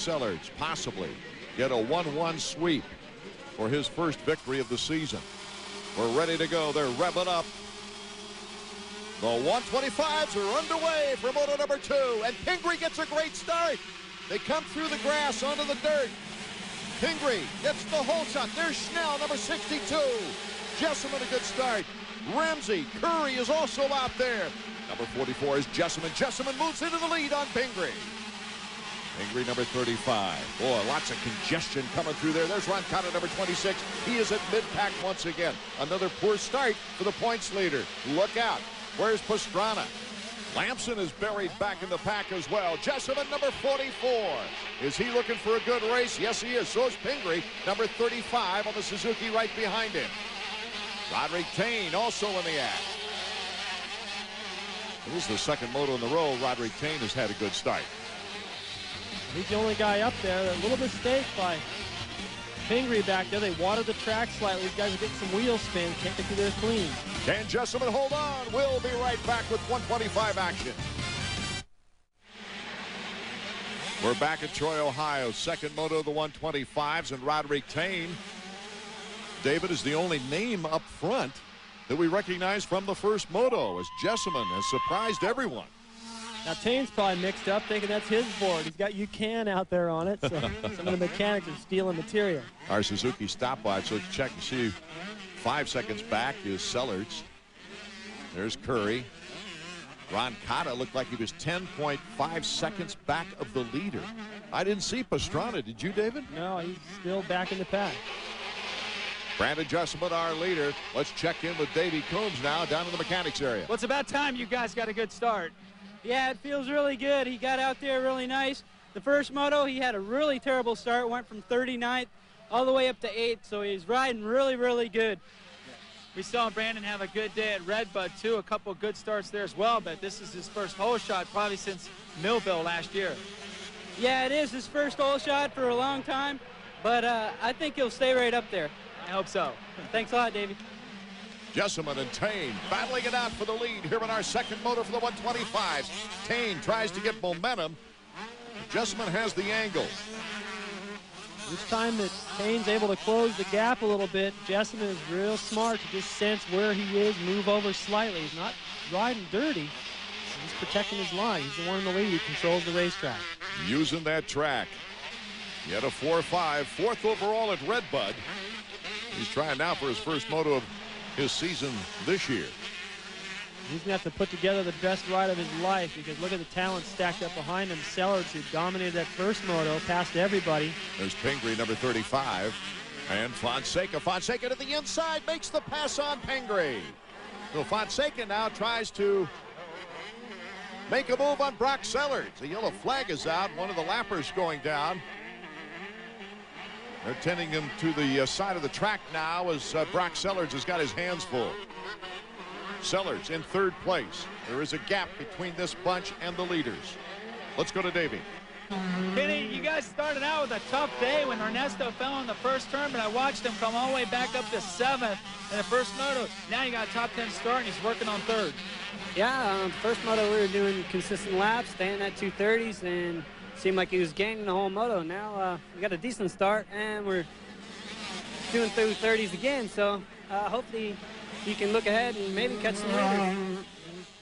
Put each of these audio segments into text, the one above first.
Sellards possibly get a 1-1 sweep for his first victory of the season. We're ready to go. They're revving up. The 125s are underway for Moto number 2, and Pingree gets a great start. They come through the grass onto the dirt. Pingree gets the whole shot. There's Schnell, number 62. Jessamine, a good start. Ramsey, Curry is also out there. Number 44 is Jessamine. Jessamine moves into the lead on Pingree. Pingree, number 35. Boy, lots of congestion coming through there. There's Ron Cotta, number 26. He is at mid-pack once again. Another poor start for the points leader. Look out. Where's Pastrana? Lamson is buried back in the pack as well. Jessamine, number 44. Is he looking for a good race? Yes, he is. So is Pingree, number 35 on the Suzuki right behind him. Roderick Tane also in the act. This is the second moto in the row. Roderick Tane has had a good start. He's the only guy up there. A little mistake by Pingree back there. They watered the track slightly. These guys are getting some wheel spin. Can't get through there clean. Can Jessamine hold on? We'll be right back with 125 action. We're back at Troy, Ohio. Second moto of the 125s, and Roderick Tane, David, is the only name up front that we recognize from the first moto, as Jessamine has surprised everyone. Now Tane's probably mixed up thinking that's his board. He's got UCAN out there on it, so some of the mechanics are stealing material. Our Suzuki stopwatch, let's check and see. 5 seconds back is Sellards. There's Curry. Ron Cotta looked like he was 10.5 seconds back of the leader. I didn't see Pastrana. Did you, David? No, he's still back in the pack. Brandon Jessamine, our leader. Let's check in with Davey Coombs now down in the mechanics area. Well, it's about time you guys got a good start. Yeah, it feels really good. He got out there really nice. The first moto, he had a really terrible start. Went from 39th all the way up to 8th, so he's riding really, really good. We saw Brandon have a good day at Redbud, too. A couple of good starts there as well, but this is his first hole shot probably since Millville last year. Yeah, it is his first hole shot for a long time, but I think he'll stay right up there. I hope so. Thanks a lot, Davey. Jessamine and Tane battling it out for the lead here in our second moto for the 125s. Tane tries to get momentum. Jessamine has the angle. Each time that Tane's able to close the gap a little bit, Jessamine is real smart to just sense where he is, move over slightly. He's not riding dirty. He's protecting his line. He's the one in the lead. He controls the racetrack. Using that track. He had a 4.5, fourth overall at Redbud. He's trying now for his first moto of his season this year. He's going to have to put together the best ride of his life, because look at the talent stacked up behind him. Sellards, who dominated that first moto, passed everybody. There's Pingree, number 35. And Fonseca. Fonseca to the inside, makes the pass on Pingree. So Fonseca now tries to make a move on Brock Sellards. The yellow flag is out. One of the lappers going down. They're tending him to the side of the track now as Brock Sellards has got his hands full. Sellards in third place. There is a gap between this bunch and the leaders. Let's go to Davey. Kenny, you guys started out with a tough day when Ernesto fell in the first turn, but I watched him come all the way back up to 7th in the first moto. Now you got a top 10 start, and he's working on 3rd. Yeah, first moto we were doing consistent laps, staying at 230s, and seemed like he was gaining the whole moto. Now we got a decent start, and we're doing through 30s again, so hopefully he can look ahead and maybe catch some leaders.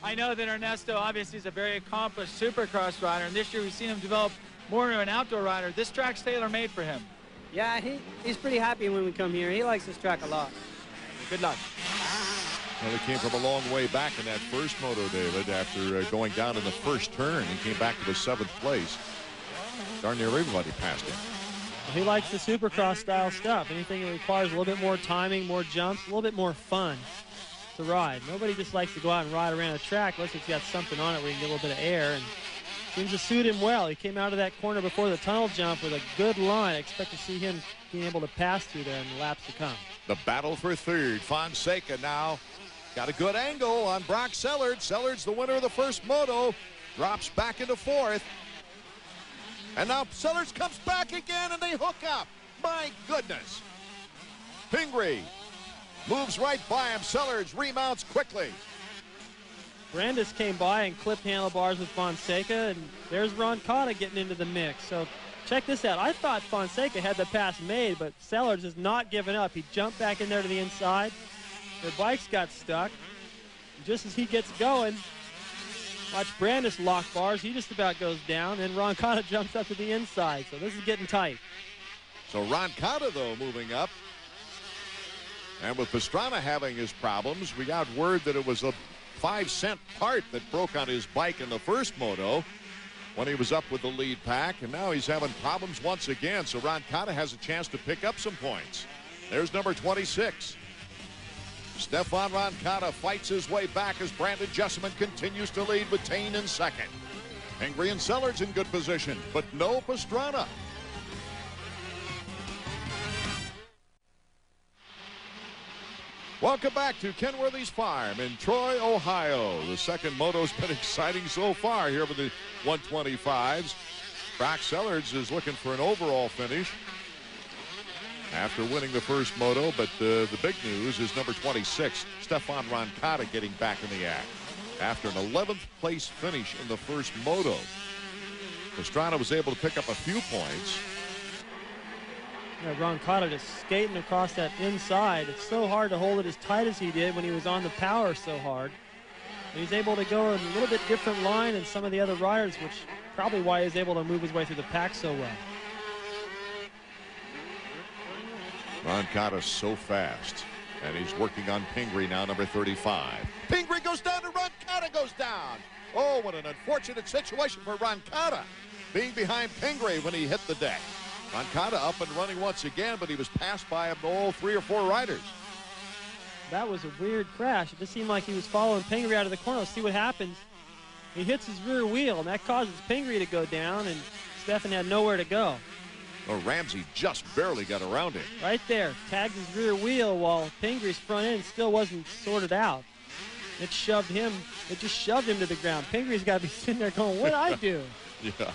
I know that Ernesto obviously is a very accomplished supercross rider, and this year we've seen him develop more into an outdoor rider. This track's tailor-made for him. Yeah, he's pretty happy when we come here. He likes this track a lot. Good luck. Well, he came from a long way back in that first moto, David, after going down in the first turn. He came back to the 7th place. Darn near everybody passed him. He likes the supercross style stuff. Anything that requires a little bit more timing, more jumps, a little bit more fun to ride. Nobody just likes to go out and ride around a track unless it's got something on it where you can get a little bit of air, and seems to suit him well. He came out of that corner before the tunnel jump with a good line. I expect to see him being able to pass through there in the laps to come. The battle for 3rd. Fonseca now got a good angle on Brock Sellards. Sellards, the winner of the first moto, drops back into 4th. And now Sellards comes back again, and they hook up. My goodness. Pingree moves right by him. Sellards remounts quickly. Brandis came by and clipped handlebars with Fonseca, and there's Ron Cotta getting into the mix. So check this out. I thought Fonseca had the pass made, but Sellers has not given up. He jumped back in there to the inside. Their bikes got stuck. Just as he gets going, watch Brandis lock bars. He just about goes down, and Roncada jumps up to the inside. So this is getting tight. So Roncada, though, moving up. And with Pastrana having his problems, we got word that it was a 5-cent part that broke on his bike in the first moto when he was up with the lead pack, and now he's having problems once again. So Roncada has a chance to pick up some points. There's number 26. Stefan Roncada fights his way back as Brandon Jessamine continues to lead with Tain in second. Pingree and Sellards in good position, but no Pastrana. Welcome back to Kenworthy's Farm in Troy, Ohio. The second moto's been exciting so far here with the 125s. Brock Sellards is looking for an overall finish after winning the first moto, but the big news is number 26, Stefan Roncada, getting back in the act after an 11th place finish in the first moto. Pastrana was able to pick up a few points. Yeah, Roncada just skating across that inside. It's so hard to hold it as tight as he did when he was on the power so hard. And he's able to go in a little bit different line than some of the other riders, which probably why he's able to move his way through the pack so well. Roncada's so fast, and he's working on Pingree now, number 35. Pingree goes down and Roncada goes down. Oh, what an unfortunate situation for Roncada, being behind Pingree when he hit the deck. Roncada up and running once again, but he was passed by all 3 or 4 riders. That was a weird crash. It just seemed like he was following Pingree out of the corner. Let's see what happens. He hits his rear wheel, and that causes Pingree to go down, and Stefan had nowhere to go. Oh, Ramsey just barely got around him. Right there, tagged his rear wheel while Pingree's front end still wasn't sorted out. It just shoved him to the ground. Pingree's got to be sitting there going, what did I do? Yeah.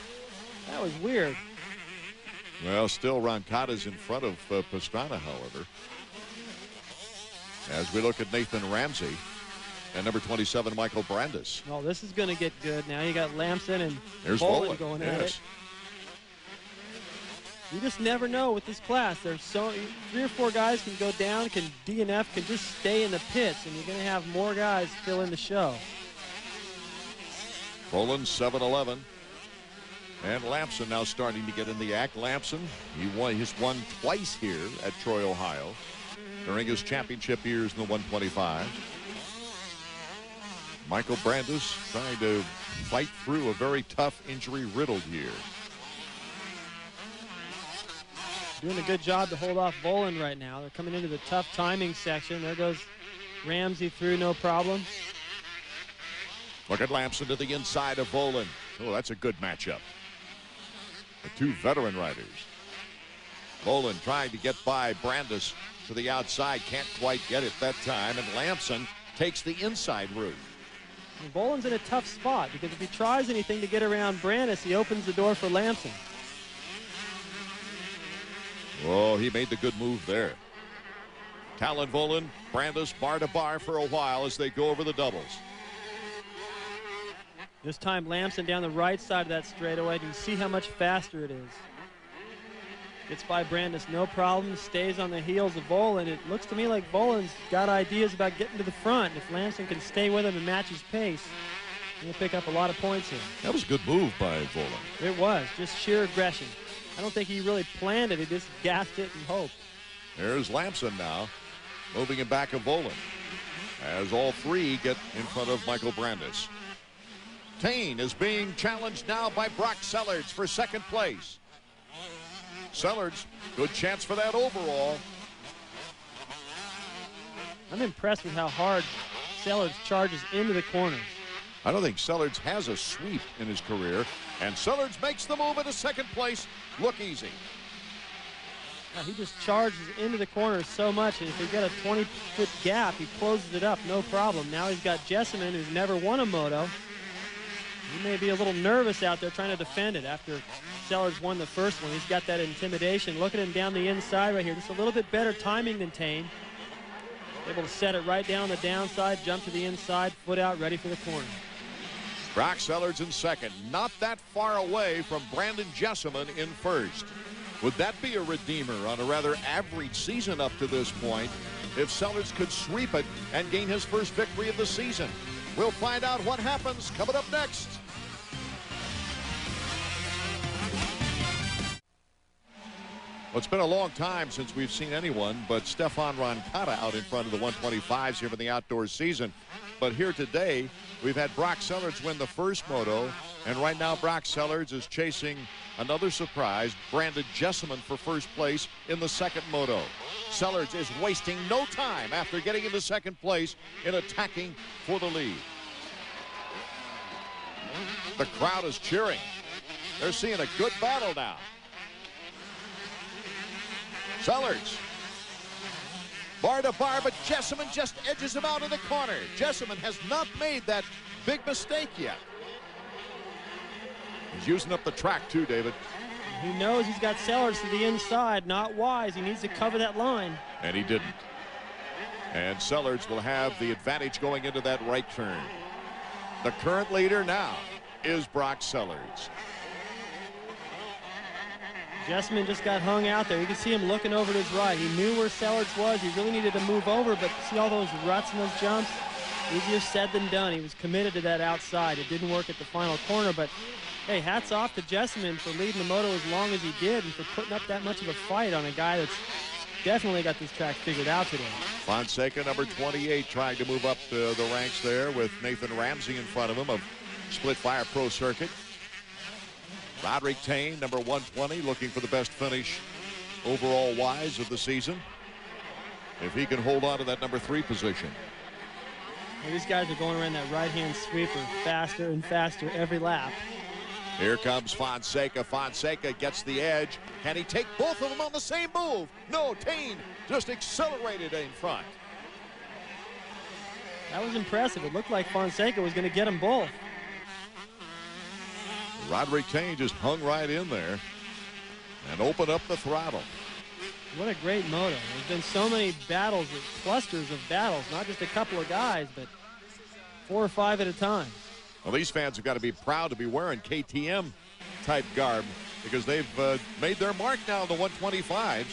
That was weird. Well, still Roncada's in front of Pastrana, however. As we look at Nathan Ramsey and number 27, Michael Brandis. Oh, this is going to get good now. You got Lamson and There's Bolin going at it. You just never know with this class. There's 3 or 4 guys can go down, DNF can just stay in the pits, and you're going to have more guys fill in the show. Bolin 7-11. And Lamson now starting to get in the act. Lamson, he's won twice here at Troy, Ohio during his championship years in the 125. Michael Brandis trying to fight through a very tough injury-riddled year. Doing a good job to hold off Bolin right now. They're coming into the tough timing section. There goes Ramsey through, no problem. Look at Lamson to the inside of Bolin. Oh, that's a good matchup. The 2 veteran riders. Bolin trying to get by Brandis to the outside. Can't quite get it that time. And Lamson takes the inside route. And Bolin's in a tough spot because if he tries anything to get around Brandis, he opens the door for Lamson. Oh, he made the good move there. Talon Bolin, Brandis bar to bar for a while as they go over the doubles. This time Lamson down the right side of that straightaway. You can see how much faster it is. Gets by Brandis, no problem. Stays on the heels of Bolin. It looks to me like Bolin's got ideas about getting to the front. If Lamson can stay with him and match his pace, he'll pick up a lot of points here. That was a good move by Bolin. It was, just sheer aggression. I don't think he really planned it. He just gassed it and hoped. There's Lamson now, moving in back of Bolin, as all 3 get in front of Michael Brandis. Tain is being challenged now by Brock Sellards for second place. Sellards, good chance for that overall. I'm impressed with how hard Sellards charges into the corners. I don't think Sellards has a sweep in his career, and Sellards makes the move into second place. Look easy. Now, he just charges into the corners so much, and if he's got a 20-foot gap, he closes it up, no problem. Now he's got Jessamine, who's never won a moto. He may be a little nervous out there trying to defend it after Sellards won the first one. He's got that intimidation. Look at him down the inside right here. Just a little bit better timing than Tain. Able to set it right down the downside, jump to the inside, foot out, ready for the corner. Brock Sellards in second, not that far away from Brandon Jessamine in first. Would that be a redeemer on a rather average season up to this point if Sellards could sweep it and gain his first victory of the season? We'll find out what happens coming up next. Well, it's been a long time since we've seen anyone but Stefan Roncada out in front of the 125s here for the outdoor season. But here today, we've had Brock Sellards win the first moto, and right now Brock Sellards is chasing another surprise, Brandon Jessamine, for first place in the second moto. Sellards is wasting no time after getting into second place in attacking for the lead. The crowd is cheering. They're seeing a good battle now. Sellards, bar to bar, but Jessamine just edges him out of the corner. Jessamine has not made that big mistake yet. He's using up the track too, David. He knows he's got Sellards to the inside. Not wise. He needs to cover that line. And he didn't. And Sellards will have the advantage going into that right turn. The current leader now is Brock Sellards. Jessamine just got hung out there. You can see him looking over to his right. He knew where Sellards was. He really needed to move over, but see all those ruts and those jumps? Easier said than done. He was committed to that outside. It didn't work at the final corner, but hey, hats off to Jessamine for leading the moto as long as he did and for putting up that much of a fight on a guy that's definitely got this track figured out today. Fonseca, number 28, trying to move up the ranks there with Nathan Ramsey in front of him of Split Fire Pro Circuit. Roderick Tane, number 120, looking for the best finish overall wise of the season. If he can hold on to that number 3 position. Well, these guys are going around that right-hand sweeper faster and faster every lap. Here comes Fonseca. Fonseca gets the edge. Can he take both of them on the same move? No, Tane just accelerated in front. That was impressive. It looked like Fonseca was going to get them both. Roderick Tane just hung right in there and opened up the throttle. What a great moto. There's been so many battles, clusters of battles, not just a couple of guys, but 4 or 5 at a time. Well, these fans have got to be proud to be wearing KTM type garb because they've made their mark now in the 125s.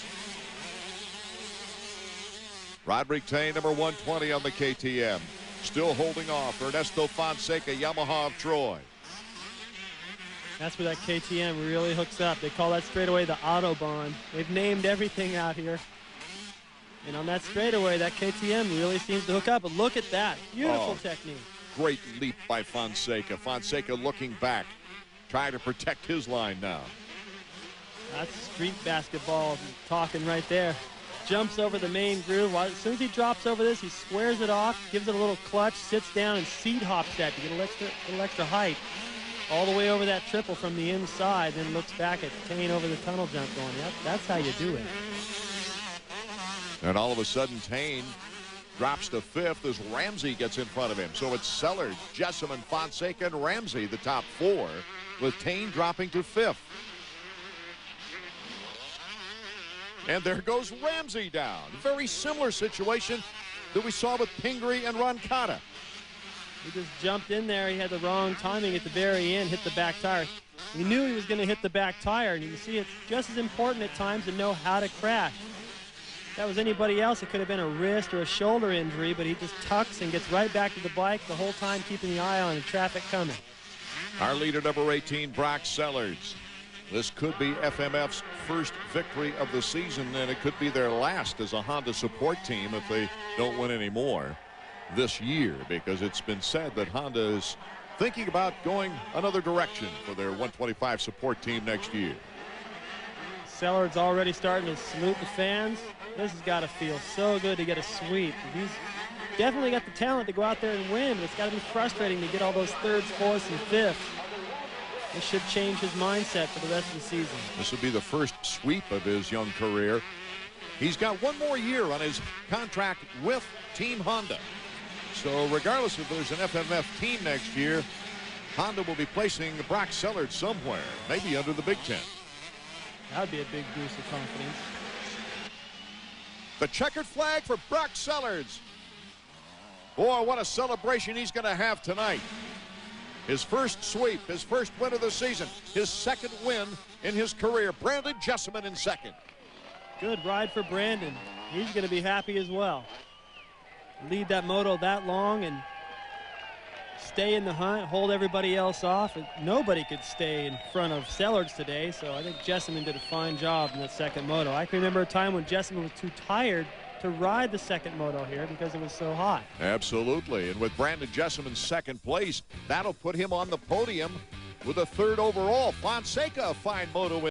Roderick Tane, number 120 on the KTM. Still holding off Ernesto Fonseca, Yamaha of Troy. That's where that KTM really hooks up. They call that straightaway the Autobahn. They've named everything out here. And on that straightaway, that KTM really seems to hook up. But look at that. Beautiful technique. Great leap by Fonseca. Fonseca looking back, trying to protect his line now. That's street basketball talking right there. Jumps over the main groove. As soon as he drops over this, he squares it off, gives it a little clutch, sits down, and seat hops that to get a little extra height. All the way over that triple from the inside, then looks back at Tane over the tunnel jump going, yep, that's how you do it. And all of a sudden, Tane drops to 5th as Ramsey gets in front of him. So it's Sellards, Jessamine, Fonseca, and Ramsey, the top 4, with Tane dropping to 5th. And there goes Ramsey down. Very similar situation that we saw with Pingree and Roncada. He just jumped in there. He had the wrong timing at the very end, hit the back tire. He knew he was going to hit the back tire, and you can see it's just as important at times to know how to crash. If that was anybody else, it could have been a wrist or a shoulder injury, but he just tucks and gets right back to the bike the whole time, keeping the eye on the traffic coming. Our leader, number 18, Brock Sellards. This could be FMF's first victory of the season, and it could be their last as a Honda support team if they don't win any more this year, because it's been said that Honda is thinking about going another direction for their 125 support team next year. Sellards already starting to salute the fans. This has got to feel so good to get a sweep. He's definitely got the talent to go out there and win, but it's got to be frustrating to get all those 3rds, 4ths, and 5ths. This should change his mindset for the rest of the season. This will be the first sweep of his young career. He's got 1 more year on his contract with Team Honda. So regardless if there's an FMF team next year, Honda will be placing Brock Sellards somewhere, maybe under the Big Ten. That would be a big boost of confidence. The checkered flag for Brock Sellards. Boy, what a celebration he's going to have tonight. His first sweep, his first win of the season, his second win in his career. Brandon Jessamine in second. Good ride for Brandon. He's going to be happy as well. Lead that moto that long and stay in the hunt, hold everybody else off. Nobody could stay in front of Sellards today, so I think Jessamine did a fine job in that second moto. I can remember a time when Jessamine was too tired to ride the second moto here because it was so hot. Absolutely, and with Brandon Jessamine's second place, that'll put him on the podium with a third overall. Fonseca, a fine moto win.